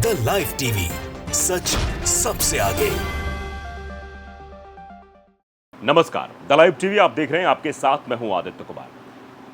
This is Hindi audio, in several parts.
द लाइव टीवी, सच सबसे आगे। नमस्कार, द लाइव टीवी आप देख रहे हैं। आपके साथ मैं हूं आदित्य कुमार।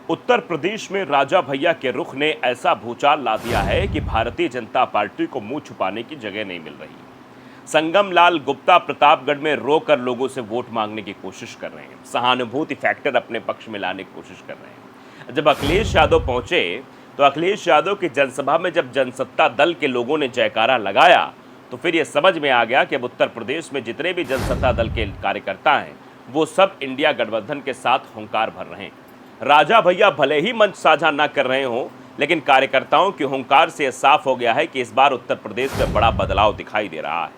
उत्तर प्रदेश में राजा भैया के रुख ने ऐसा भूचाल ला दिया है कि भारतीय जनता पार्टी को मुंह छुपाने की जगह नहीं मिल रही। संगम लाल गुप्ता प्रतापगढ़ में रोकर लोगों से वोट मांगने की कोशिश कर रहे हैं, सहानुभूति फैक्टर अपने पक्ष में लाने की कोशिश कर रहे हैं। जब अखिलेश यादव पहुंचे तो अखिलेश यादव की जनसभा में जब जनसत्ता दल के लोगों ने जयकारा लगाया तो फिर यह समझ में आ गया कि अब उत्तर प्रदेश में जितने भी जनसत्ता दल के कार्यकर्ता हैं वो सब इंडिया गठबंधन के साथ हुंकार भर रहे हैं। राजा भैया भले ही मंच साझा ना कर रहे हों, लेकिन कार्यकर्ताओं के हुंकार से यह साफ हो गया है कि इस बार उत्तर प्रदेश में बड़ा बदलाव दिखाई दे रहा है।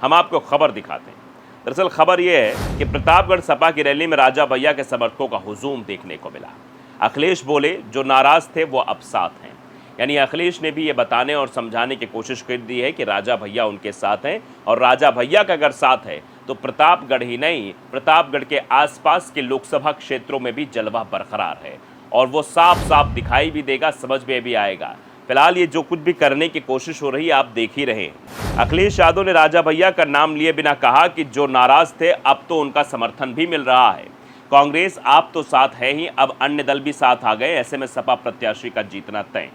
हम आपको खबर दिखाते हैं। दरअसल खबर यह है कि प्रतापगढ़ सपा की रैली में राजा भैया के समर्थकों का हुजूम देखने को मिला। अखिलेश बोले, जो नाराज थे वो अब साथ हैं। यानी अखिलेश ने भी ये बताने और समझाने की कोशिश कर दी है कि राजा भैया उनके साथ हैं, और राजा भैया का अगर साथ है तो प्रतापगढ़ ही नहीं, प्रतापगढ़ के आसपास के लोकसभा क्षेत्रों में भी जलवा बरकरार है और वो साफ साफ दिखाई भी देगा, समझ में भी आएगा। फिलहाल ये जो कुछ भी करने की कोशिश हो रही है आप देख ही रहे हैं। अखिलेश यादव ने राजा भैया का नाम लिए बिना कहा कि जो नाराज थे अब तो उनका समर्थन भी मिल रहा है। कांग्रेस आप तो साथ है ही, अब अन्य दल भी साथ आ गए, ऐसे में सपा प्रत्याशी का जीतना तय।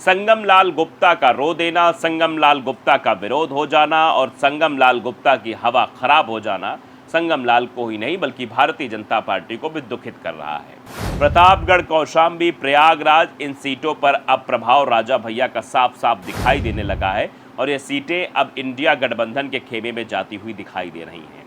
संगम लाल गुप्ता का रो देना, संगम लाल गुप्ता का विरोध हो जाना और संगम लाल गुप्ता की हवा खराब हो जाना संगम लाल को ही नहीं बल्कि भारतीय जनता पार्टी को भी दुखित कर रहा है। प्रतापगढ़, कौशाम्बी, प्रयागराज, इन सीटों पर अब प्रभाव राजा भैया का साफ साफ दिखाई देने लगा है और ये सीटें अब इंडिया गठबंधन के खेमे में जाती हुई दिखाई दे रही हैं।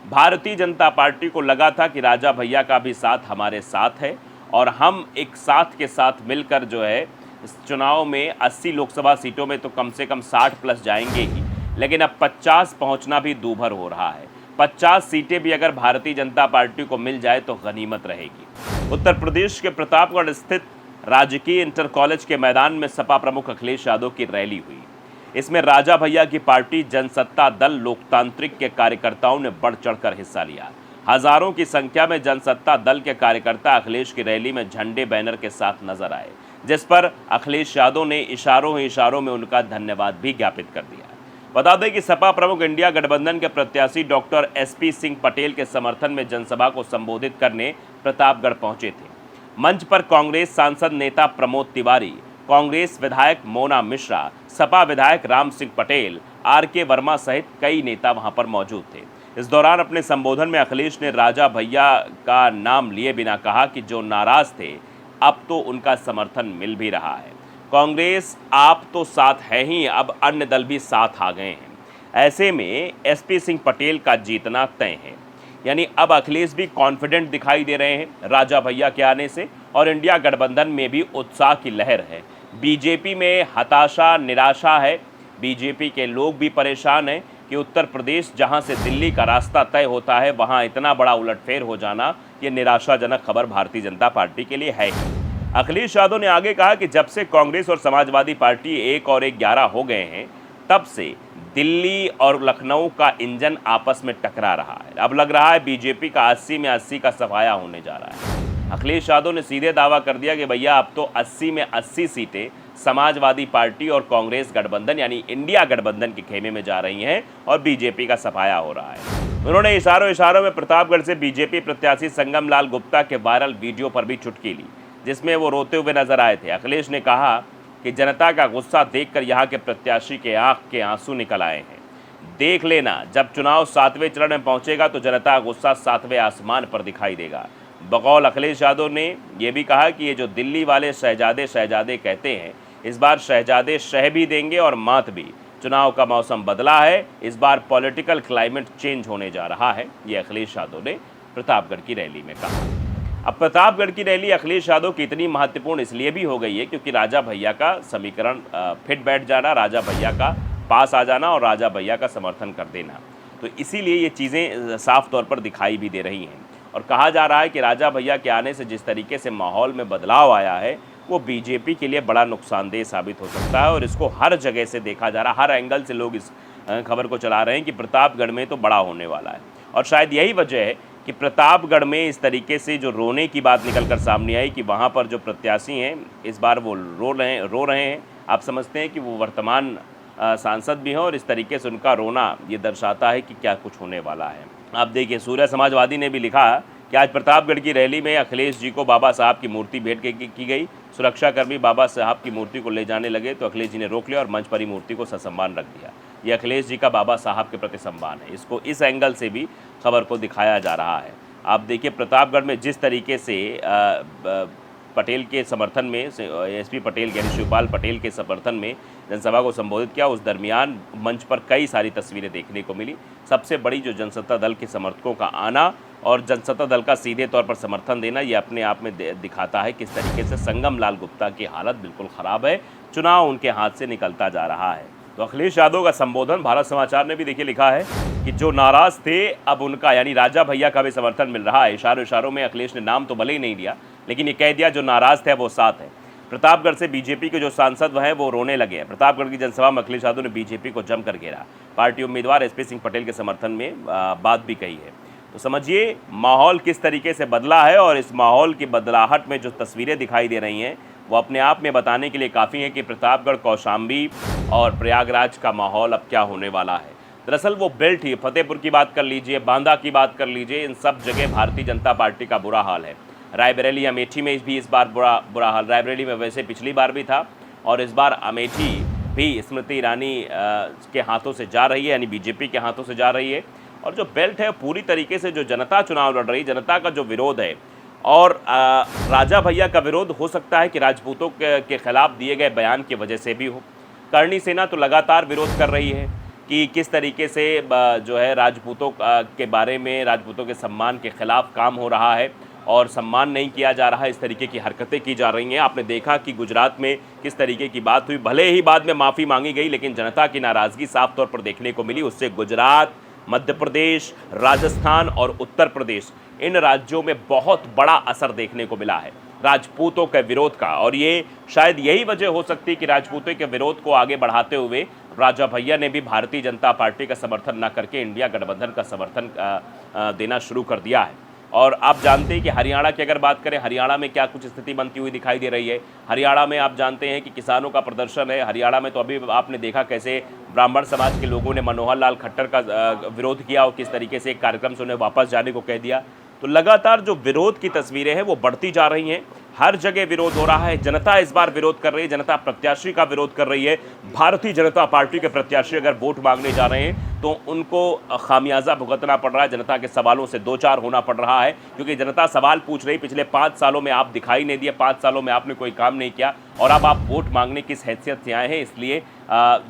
भारतीय जनता पार्टी को लगा था कि राजा भैया का भी साथ हमारे साथ है और हम एक साथ के साथ मिलकर जो है इस चुनाव में 80 लोकसभा सीटों में तो कम से कम 60 प्लस जाएंगे ही, लेकिन अब 50 पहुंचना भी दूभर हो रहा है। 50 सीटें भी अगर भारतीय जनता पार्टी को मिल जाए तो गनीमत रहेगी। उत्तर प्रदेश के प्रतापगढ़ स्थित राजकीय इंटर कॉलेज के मैदान में सपा प्रमुख अखिलेश यादव की रैली हुई। इसमें राजा भैया की पार्टी जनसत्ता दल लोकतांत्रिक के कार्यकर्ताओं ने बढ़ चढ़कर हिस्सा लिया। हजारों की संख्या में जनसत्ता दल के कार्यकर्ता अखिलेश की रैली में झंडे बैनर के साथ नजर आए, जिस पर अखिलेश यादव ने इशारों ही इशारों में उनका धन्यवाद भी ज्ञापित कर दिया। बता दें कि सपा प्रमुख इंडिया गठबंधन के प्रत्याशी डॉक्टर एसपी सिंह पटेल के समर्थन में जनसभा को संबोधित करने प्रतापगढ़ पहुंचे थे। मंच पर कांग्रेस सांसद नेता प्रमोद तिवारी, कांग्रेस विधायक मोना मिश्रा, सपा विधायक राम सिंह पटेल, आर.के. वर्मा सहित कई नेता वहां पर मौजूद थे। इस दौरान अपने संबोधन में अखिलेश ने राजा भैया का नाम लिए बिना कहा कि जो नाराज थे अब तो उनका समर्थन मिल भी रहा है। कांग्रेस आप तो साथ है ही, अब अन्य दल भी साथ आ गए हैं। ऐसे में एसपी सिंह पटेल का जीतना तय है। यानी अब अखिलेश भी कॉन्फिडेंट दिखाई दे रहे हैं राजा भैया के आने से, और इंडिया गठबंधन में भी उत्साह की लहर है। बीजेपी में हताशा, निराशा है। बीजेपी के लोग भी परेशान हैं कि उत्तर प्रदेश जहां से दिल्ली का रास्ता तय होता है वहां इतना बड़ा उलटफेर हो जाना, ये निराशाजनक खबर भारतीय जनता पार्टी के लिए है ही। अखिलेश यादव ने आगे कहा कि जब से कांग्रेस और समाजवादी पार्टी 1 और 1 11 हो गए हैं, तब से दिल्ली और लखनऊ का इंजन आपस में टकरा रहा है। अब लग रहा है बीजेपी का 80 में 80 का सफाया होने जा रहा है। अखिलेश यादव ने सीधे दावा कर दिया कि भैया अब तो 80 में 80 सीटें समाजवादी पार्टी और कांग्रेस गठबंधन यानी इंडिया गठबंधन के खेमे में जा रही हैं और बीजेपी का सफाया हो रहा है। उन्होंने इशारों में प्रतापगढ़ से बीजेपी प्रत्याशी संगम लाल गुप्ता के वायरल वीडियो पर भी चुटकी ली, जिसमें वो रोते हुए नजर आए थे। अखिलेश ने कहा कि जनता का गुस्सा देखकर यहाँ के प्रत्याशी के आंख के आंसू निकल आए हैं। देख लेना, जब चुनाव 7वें चरण में पहुंचेगा तो जनता का गुस्सा 7वें आसमान पर दिखाई देगा। बकौल अखिलेश यादव ने यह भी कहा कि ये जो दिल्ली वाले शहजादे शहजादे कहते हैं, इस बार शहजादे शह भी देंगे और मात भी। चुनाव का मौसम बदला है, इस बार पॉलिटिकल क्लाइमेट चेंज होने जा रहा है, ये अखिलेश यादव ने प्रतापगढ़ की रैली में कहा। अब प्रतापगढ़ की रैली अखिलेश यादव की इतनी महत्वपूर्ण इसलिए भी हो गई है क्योंकि राजा भैया का समीकरण फिट बैठ जाना, राजा भैया का पास आ जाना और राजा भैया का समर्थन कर देना, तो इसीलिए ये चीज़ें साफ तौर पर दिखाई भी दे रही हैं। और कहा जा रहा है कि राजा भैया के आने से जिस तरीके से माहौल में बदलाव आया है वो बीजेपी के लिए बड़ा नुकसानदेह साबित हो सकता है, और इसको हर जगह से देखा जा रहा है, हर एंगल से लोग इस खबर को चला रहे हैं कि प्रतापगढ़ में तो बड़ा होने वाला है। और शायद यही वजह है कि प्रतापगढ़ में इस तरीके से जो रोने की बात निकलकर सामने आई कि वहाँ पर जो प्रत्याशी हैं इस बार वो रो रहे हैं। आप समझते हैं कि वो वर्तमान सांसद भी हैं और इस तरीके से उनका रोना ये दर्शाता है कि क्या कुछ होने वाला है। आप देखिए, सूर्य समाजवादी ने भी लिखा कि आज प्रतापगढ़ की रैली में अखिलेश जी को बाबा साहब की मूर्ति भेंट की गई। सुरक्षाकर्मी बाबा साहब की मूर्ति को ले जाने लगे तो अखिलेश जी ने रोक लिया और मंच पर ही मूर्ति को ससम्मान रख दिया। ये अखिलेश जी का बाबा साहब के प्रति सम्मान है। इसको इस एंगल से भी खबर को दिखाया जा रहा है। आप देखिए, प्रतापगढ़ में जिस तरीके से पटेल के समर्थन में एसपी पटेल यानी शिवपाल पटेल के समर्थन में जनसभा को संबोधित किया, उस दरमियान मंच पर कई सारी तस्वीरें देखने को मिली। सबसे बड़ी जो जनसत्ता दल के समर्थकों का आना और जनसत्ता दल का सीधे तौर पर समर्थन देना, ये अपने आप में दिखाता है किस तरीके से संगम लाल गुप्ता की हालत बिल्कुल ख़राब है। चुनाव उनके हाथ से निकलता जा रहा है। तो अखिलेश यादव का संबोधन भारत समाचार ने भी देखिए लिखा है कि जो नाराज़ थे अब उनका यानी राजा भैया का भी समर्थन मिल रहा है। इशारों में अखिलेश ने नाम तो भले ही नहीं लिया, लेकिन ये कह दिया जो नाराज़ थे वो साथ है। प्रतापगढ़ से बीजेपी के जो सांसद हैं वो रोने लगे हैं। प्रतापगढ़ की जनसभा में अखिलेश यादव ने बीजेपी को जमकर घेरा। पार्टी उम्मीदवार एसपी सिंह पटेल के समर्थन में बात भी कही है। तो समझिए माहौल किस तरीके से बदला है और इस माहौल की बदलाहट में जो तस्वीरें दिखाई दे रही हैं वो अपने आप में बताने के लिए काफ़ी है कि प्रतापगढ़, कौशाम्बी और प्रयागराज का माहौल अब क्या होने वाला है। दरअसल वो बेल्ट ही, फतेहपुर की बात कर लीजिए, बांदा की बात कर लीजिए, इन सब जगह भारतीय जनता पार्टी का बुरा हाल है। रायबरेली, अमेठी में भी इस बार बुरा हाल। रायबरेली में वैसे पिछली बार भी था और इस बार अमेठी भी स्मृति ईरानी के हाथों से जा रही है, यानी बीजेपी के हाथों से जा रही है। और जो बेल्ट है पूरी तरीके से जो जनता चुनाव लड़ रही है, जनता का जो विरोध है और राजा भैया का विरोध हो सकता है कि राजपूतों के खिलाफ दिए गए बयान की वजह से भी हो। करणी सेना तो लगातार विरोध कर रही है कि किस तरीके से जो है राजपूतों के बारे में, राजपूतों के सम्मान के खिलाफ काम हो रहा है और सम्मान नहीं किया जा रहा है, इस तरीके की हरकतें की जा रही हैं। आपने देखा कि गुजरात में किस तरीके की बात हुई, भले ही बाद में माफ़ी मांगी गई, लेकिन जनता की नाराज़गी साफ तौर पर देखने को मिली। उससे गुजरात, मध्य प्रदेश, राजस्थान और उत्तर प्रदेश, इन राज्यों में बहुत बड़ा असर देखने को मिला है राजपूतों के विरोध का। और ये शायद यही वजह हो सकती है कि राजपूतों के विरोध को आगे बढ़ाते हुए राजा भैया ने भी भारतीय जनता पार्टी का समर्थन न करके इंडिया गठबंधन का समर्थन देना शुरू कर दिया है। और आप जानते हैं कि हरियाणा की अगर बात करें, हरियाणा में क्या कुछ स्थिति बनती हुई दिखाई दे रही है। हरियाणा में आप जानते हैं कि किसानों का प्रदर्शन है। हरियाणा में तो अभी आपने देखा कैसे ब्राह्मण समाज के लोगों ने मनोहर लाल खट्टर का विरोध किया और किस तरीके से एक कार्यक्रम से उन्हें वापस जाने को कह दिया। तो लगातार जो विरोध की तस्वीरें हैं वो बढ़ती जा रही हैं। हर जगह विरोध हो रहा है। जनता इस बार विरोध कर रही है, जनता प्रत्याशी का विरोध कर रही है। भारतीय जनता पार्टी के प्रत्याशी अगर वोट मांगने जा रहे हैं तो उनको खामियाजा भुगतना पड़ रहा है। जनता के सवालों से दो चार होना पड़ रहा है, क्योंकि जनता सवाल पूछ रही, पिछले 5 सालों में आप दिखाई नहीं दिए, 5 सालों में आपने कोई काम नहीं किया और अब आप वोट मांगने किस हैसियत से आए हैं, इसलिए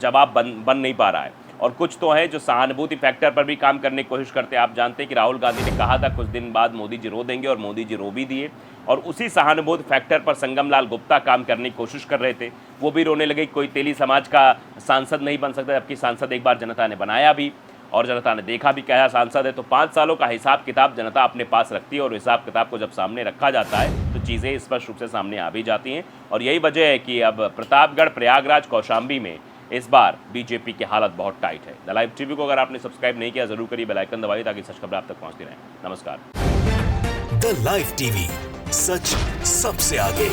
जवाब बन नहीं पा रहा है। और कुछ तो है जो सहानुभूति फैक्टर पर भी काम करने की कोशिश करते हैं। आप जानते हैं कि राहुल गांधी ने कहा था कुछ दिन बाद मोदी जी रो देंगे और मोदी जी रो भी दिए। और उसी सहानुभूति फैक्टर पर संगम लाल गुप्ता काम करने की कोशिश कर रहे थे, वो भी रोने लगे। कोई तेली समाज का सांसद नहीं बन सकता, जबकि सांसद एक बार जनता ने बनाया भी और जनता ने देखा भी क्या सांसद है। तो 5 सालों का हिसाब किताब जनता अपने पास रखती है और हिसाब किताब को जब सामने रखा जाता है तो चीज़ें स्पष्ट रूप से सामने आ भी जाती हैं। और यही वजह है कि अब प्रतापगढ़, प्रयागराज, कौशाम्बी में इस बार बीजेपी की हालत बहुत टाइट है। द लाइव टीवी को अगर आपने सब्सक्राइब नहीं किया जरूर करिए, बेल आइकन दबाइए ताकि सच खबरें आप तक पहुंचती रहें। नमस्कार। द लाइव टीवी, सच सबसे आगे।